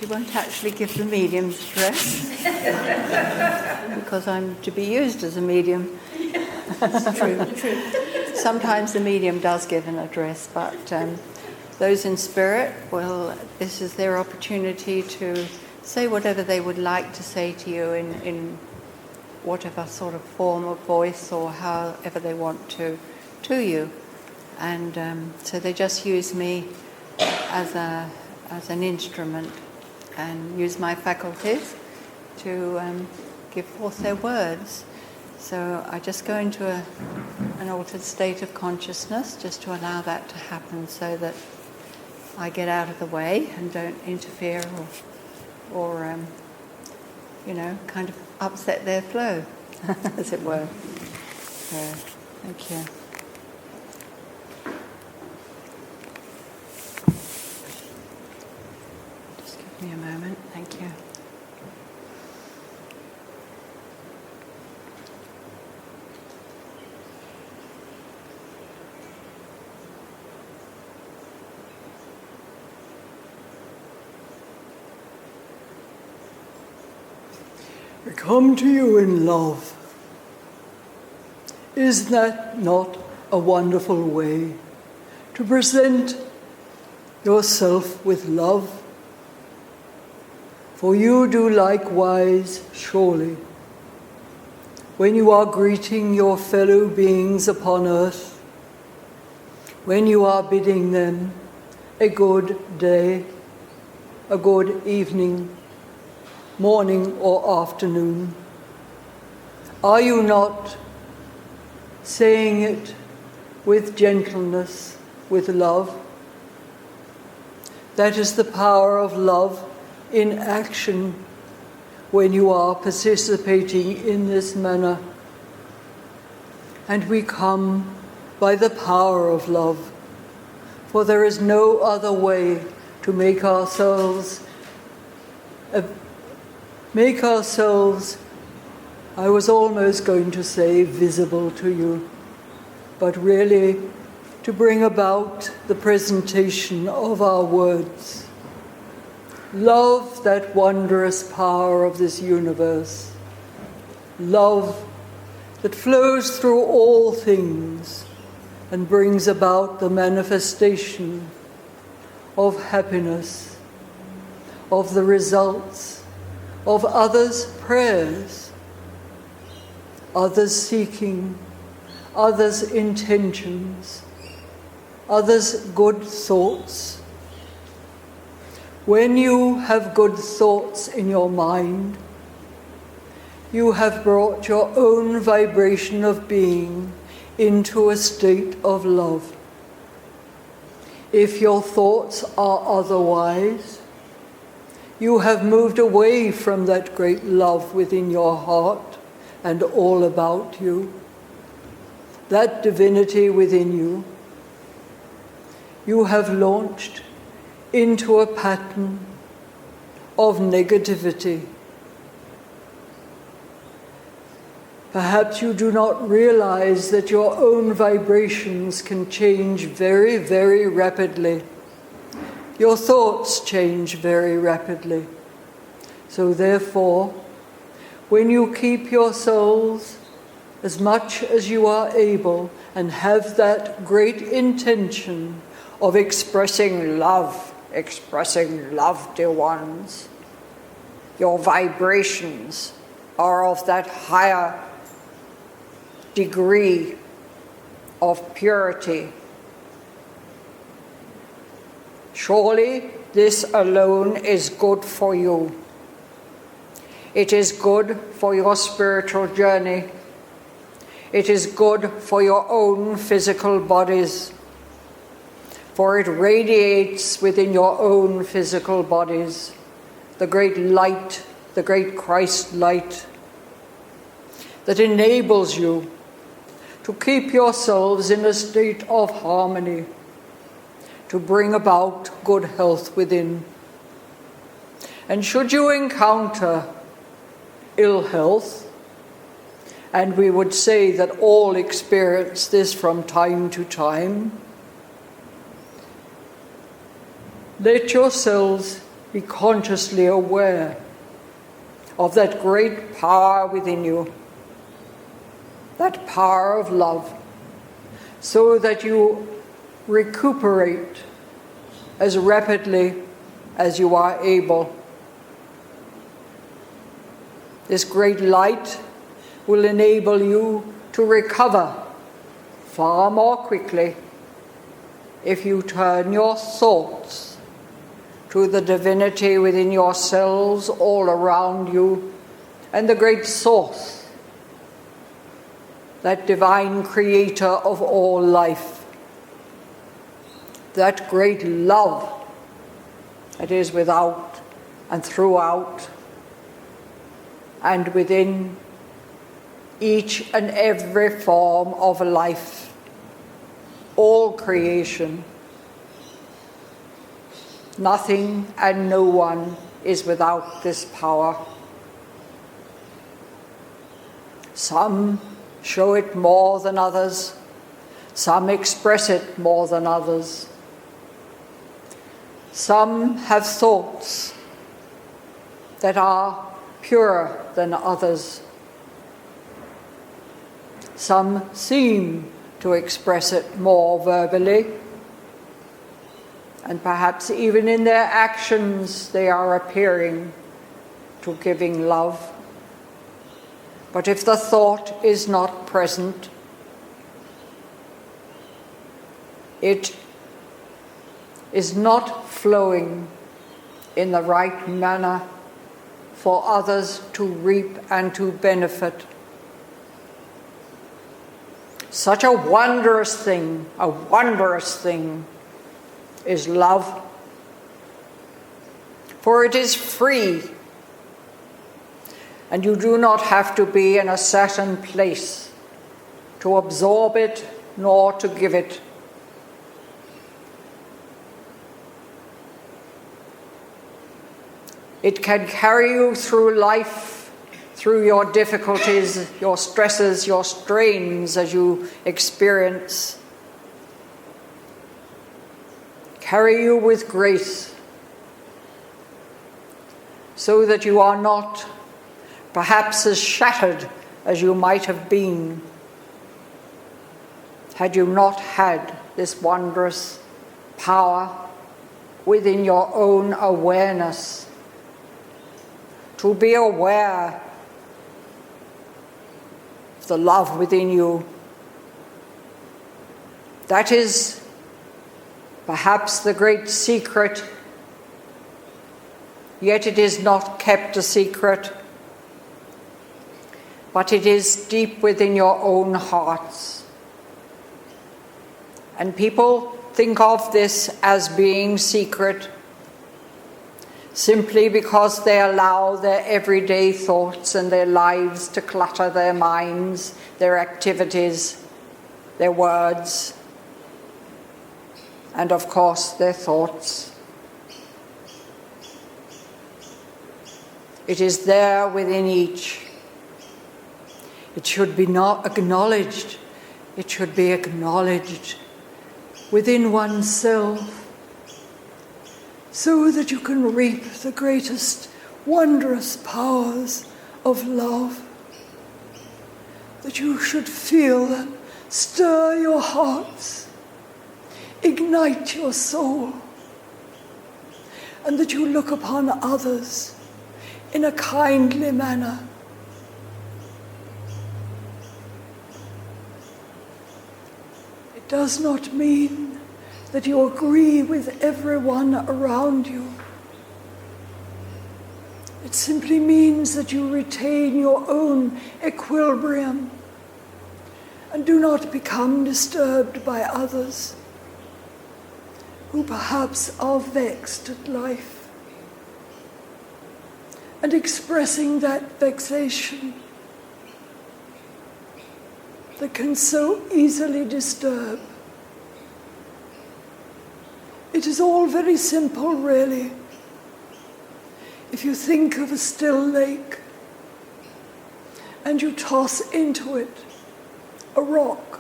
She won't actually give the medium's address because I'm to be used as a medium. True. Sometimes the medium does give an address, but those in spirit, well, this is their opportunity to say whatever they would like to say to you in whatever sort of form of voice or however they want to you. And so they just use me as an instrument and use my faculties to give forth their words. So I just go into an altered state of consciousness just to allow that to happen so that I get out of the way and don't interfere or kind of upset their flow, as it were. So, thank you. Just give me a moment. Thank you. I come to you in love. Is that not a wonderful way to present yourself with love? For you do likewise, surely, when you are greeting your fellow beings upon earth, when you are bidding them a good day, a good evening, morning or afternoon. Are you not saying it with gentleness, with love? That is the power of love in action when you are participating in this manner. And we come by the power of love, for there is no other way to make ourselves, I was almost going to say visible to you, but really to bring about the presentation of our words. Love that wondrous power of this universe. Love that flows through all things and brings about the manifestation of happiness, of the results of others' prayers, others' seeking, others' intentions, others' good thoughts. When you have good thoughts in your mind, you have brought your own vibration of being into a state of love. If your thoughts are otherwise, you have moved away from that great love within your heart and all about you, that divinity within you. You have launched into a pattern of negativity. Perhaps you do not realize that your own vibrations can change very, very rapidly. Your thoughts change very rapidly. So therefore, when you keep your souls as much as you are able and have that great intention of expressing love, dear ones, your vibrations are of that higher degree of purity. Surely this alone is good for you. It is good for your spiritual journey. It is good for your own physical bodies, for it radiates within your own physical bodies the great light, the great Christ light that enables you to keep yourselves in a state of harmony, to bring about good health within. And should you encounter ill health, and we would say that all experience this from time to time, let yourselves be consciously aware of that great power within you, that power of love, so that you recuperate as rapidly as you are able. This great light will enable you to recover far more quickly if you turn your thoughts to the divinity within yourselves, all around you, and the great source, that divine creator of all life, that great love that is without and throughout and within each and every form of life, all creation. Nothing and no one is without this power. Some show it more than others. Some express it more than others. Some have thoughts that are purer than others. Some seem to express it more verbally, and perhaps even in their actions they are appearing to giving love. But if the thought is not present, it is not flowing in the right manner for others to reap and to benefit. Such a wondrous thing is love. For it is free, and you do not have to be in a certain place to absorb it nor to give it. It can carry you through life, through your difficulties, your stresses, your strains as you experience. Carry you with grace, so that you are not perhaps as shattered as you might have been had you not had this wondrous power within your own awareness. To be aware of the love within you. That is perhaps the great secret, yet it is not kept a secret, but it is deep within your own hearts. And people think of this as being secret simply because they allow their everyday thoughts and their lives to clutter their minds, their activities, their words, and of course their thoughts. It is there within each. It should be not acknowledged. It should be acknowledged within oneself, so that you can reap the greatest wondrous powers of love, that you should feel them stir your hearts, ignite your soul, and that you look upon others in a kindly manner. It does not mean that you agree with everyone around you. It simply means that you retain your own equilibrium and do not become disturbed by others who perhaps are vexed at life and expressing that vexation that can so easily disturb. It is all very simple, really. If you think of a still lake and you toss into it a rock,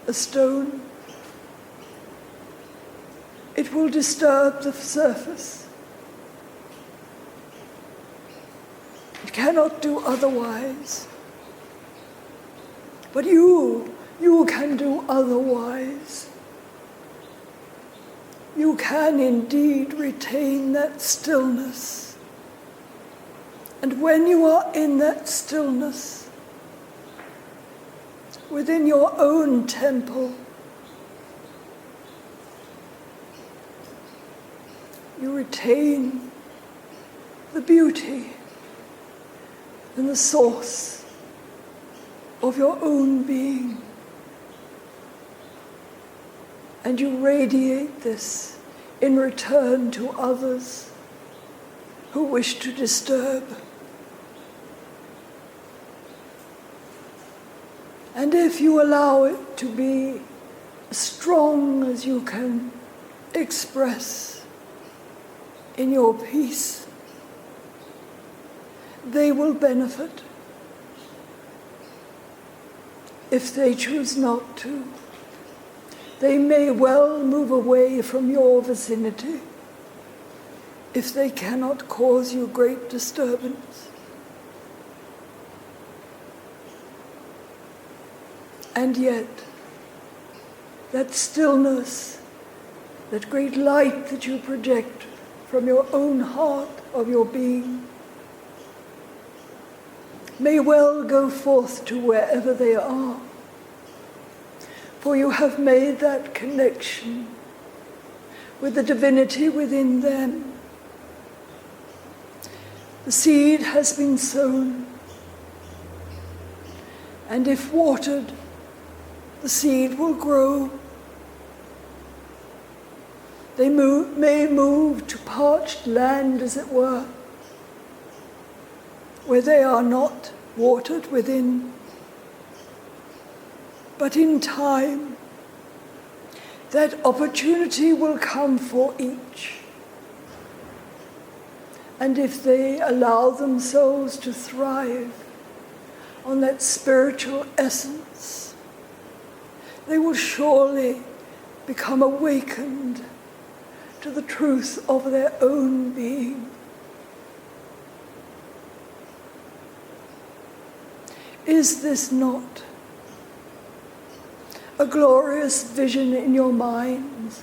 a stone, it will disturb the surface. cannot do otherwise. But you can do otherwise. You can indeed retain that stillness. And when you are in that stillness, within your own temple, you retain the beauty and the source of your own being. And you radiate this in return to others who wish to disturb. And if you allow it to be as strong as you can express in your peace, they will benefit. If they choose not to, they may well move away from your vicinity if they cannot cause you great disturbance. And yet, that stillness, that great light that you project from your own heart of your being, may well go forth to wherever they are. For you have made that connection with the divinity within them. The seed has been sown, and if watered, the seed will grow. They may move to parched land, as it were, where they are not watered within. But in time, that opportunity will come for each. And if they allow themselves to thrive on that spiritual essence, they will surely become awakened to the truth of their own being. Is this not a glorious vision in your minds?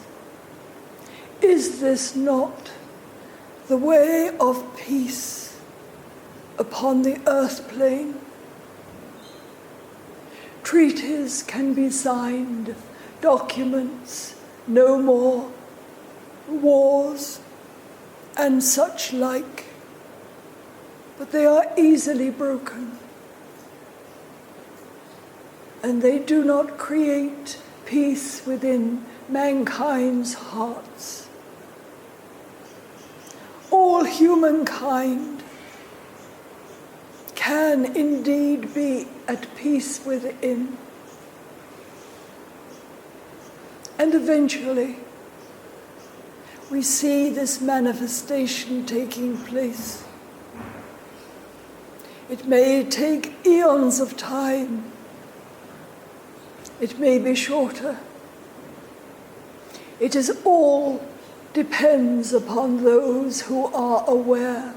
Is this not the way of peace upon the earth plane? Treaties can be signed, documents no more, wars and such like, but they are easily broken. And they do not create peace within mankind's hearts. All humankind can indeed be at peace within. And eventually, we see this manifestation taking place. It may take eons of time. It may be shorter. It is all depends upon those who are aware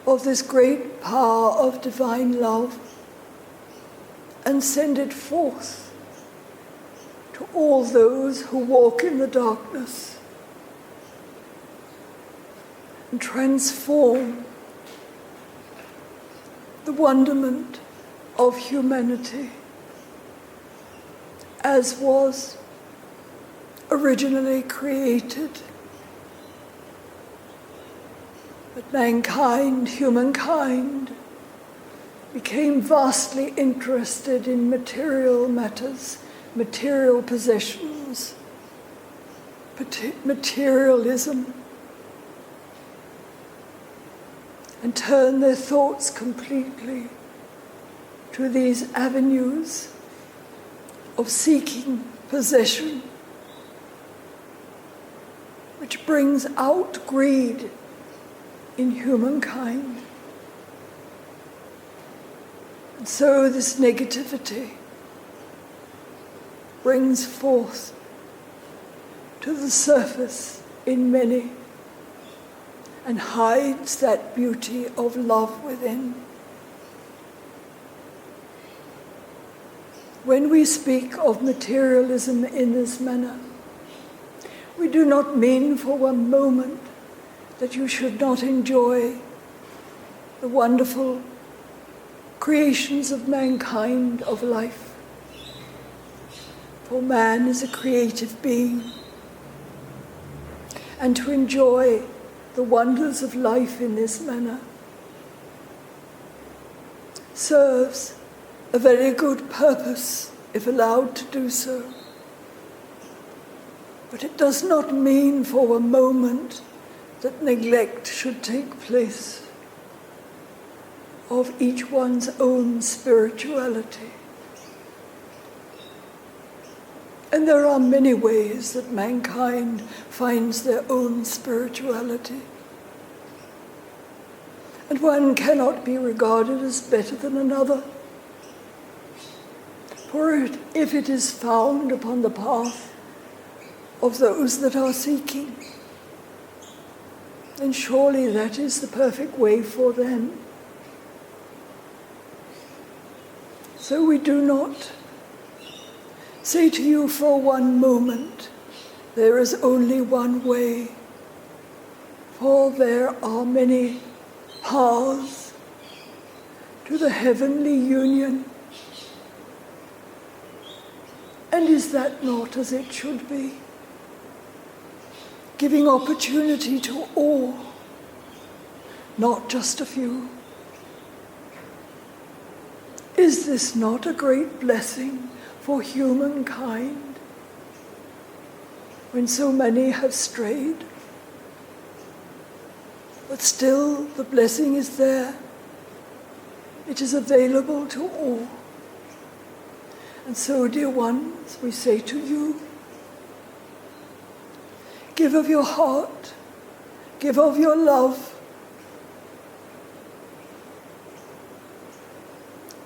of this great power of divine love and send it forth to all those who walk in the darkness and transform the wonderment of humanity as was originally created. But mankind, humankind, became vastly interested in material matters, material possessions, materialism, and turned their thoughts completely to these avenues of seeking possession, which brings out greed in humankind. And so this negativity brings forth to the surface in many and hides that beauty of love within. When we speak of materialism in this manner, we do not mean for one moment that you should not enjoy the wonderful creations of mankind, of life. For man is a creative being, and to enjoy the wonders of life in this manner serves a very good purpose if allowed to do so. But it does not mean for a moment that neglect should take place of each one's own spirituality. And there are many ways that mankind finds their own spirituality. And one cannot be regarded as better than another. For if it is found upon the path of those that are seeking, then surely that is the perfect way for them. So we do not say to you for one moment, there is only one way, for there are many paths to the heavenly union. And is that not as it should be? Giving opportunity to all, not just a few. Is this not a great blessing for humankind when so many have strayed? But still the blessing is there. It is available to all. And so, dear ones, we say to you, give of your heart, give of your love,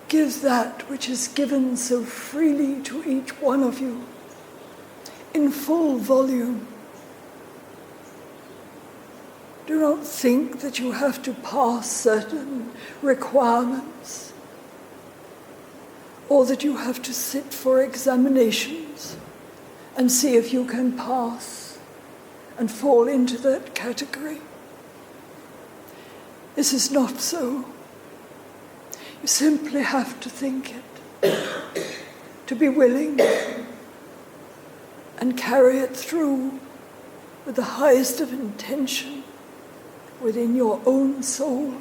give that which is given so freely to each one of you in full volume. Do not think that you have to pass certain requirements or that you have to sit for examinations and see if you can pass and fall into that category. This is not so. You simply have to think it, to be willing and carry it through with the highest of intention within your own soul.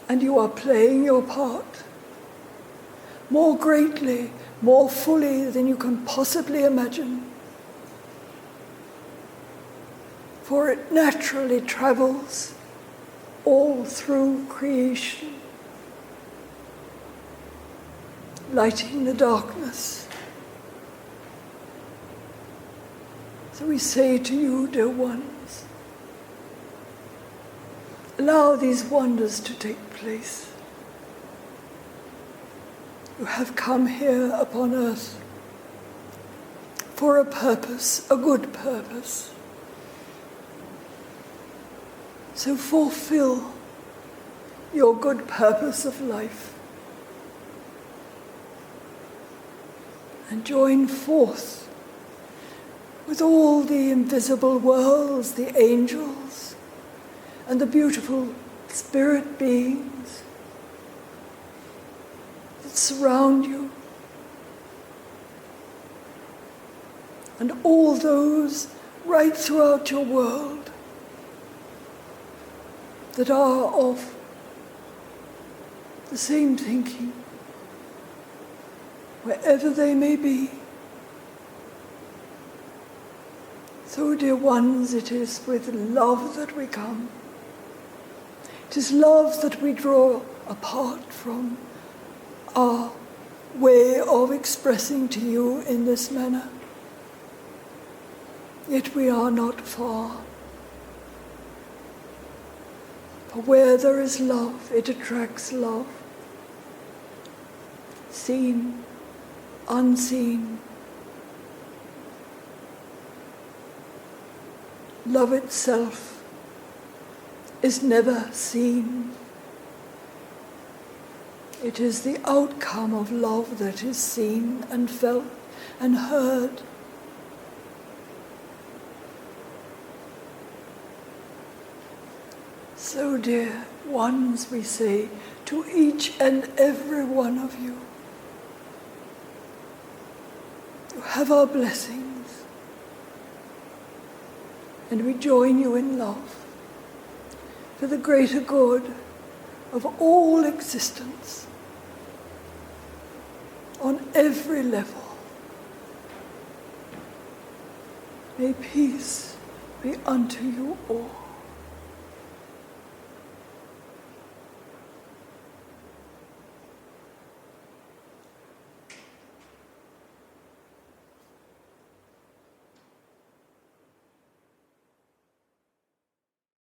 And you are playing your part more greatly, more fully than you can possibly imagine. For it naturally travels all through creation, lighting the darkness. So we say to you, dear ones, allow these wonders to take place. You have come here upon earth for a purpose, a good purpose. So fulfill your good purpose of life and join forth with all the invisible worlds, the angels, and the beautiful spirit beings that surround you, and all those right throughout your world that are of the same thinking, wherever they may be. So, dear ones, it is with love that we come. It is love that we draw apart from our way of expressing to you in this manner. Yet we are not far. For where there is love, it attracts love. Seen, unseen. Love itself is never seen. It is the outcome of love that is seen and felt and heard. So, dear ones, we say to each and every one of you, you have our blessings, and we join you in love for the greater good of all existence on every level. May peace be unto you all.